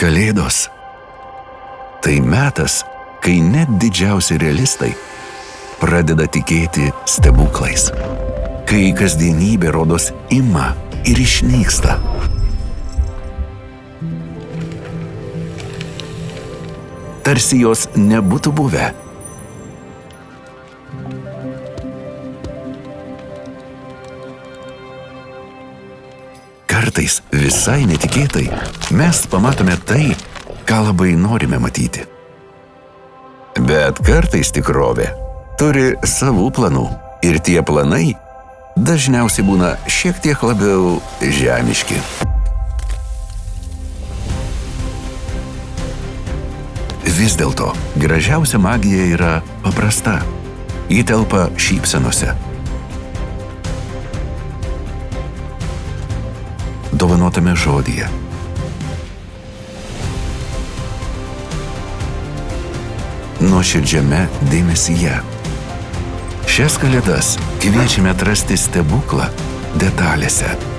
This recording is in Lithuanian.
Kalėdos – tai metas, kai net didžiausi realistai pradeda tikėti stebuklais, kai kasdienybė rodos ima ir išnyksta. Tarsi jos nebūtų buvę. Kartais visai netikėtai mes pamatome tai, ką labai norime matyti. Bet kartais tikrovė turi savų planų ir tie planai dažniausiai būna šiek tiek labiau žemiški. Vis dėlto gražiausia magija yra paprasta. Ji telpa šypsenose. Dovanotame žodyje. Nuoširdžiame dėmesyje. Šias kalėdas kviečiame atrasti stebuklą detalėse.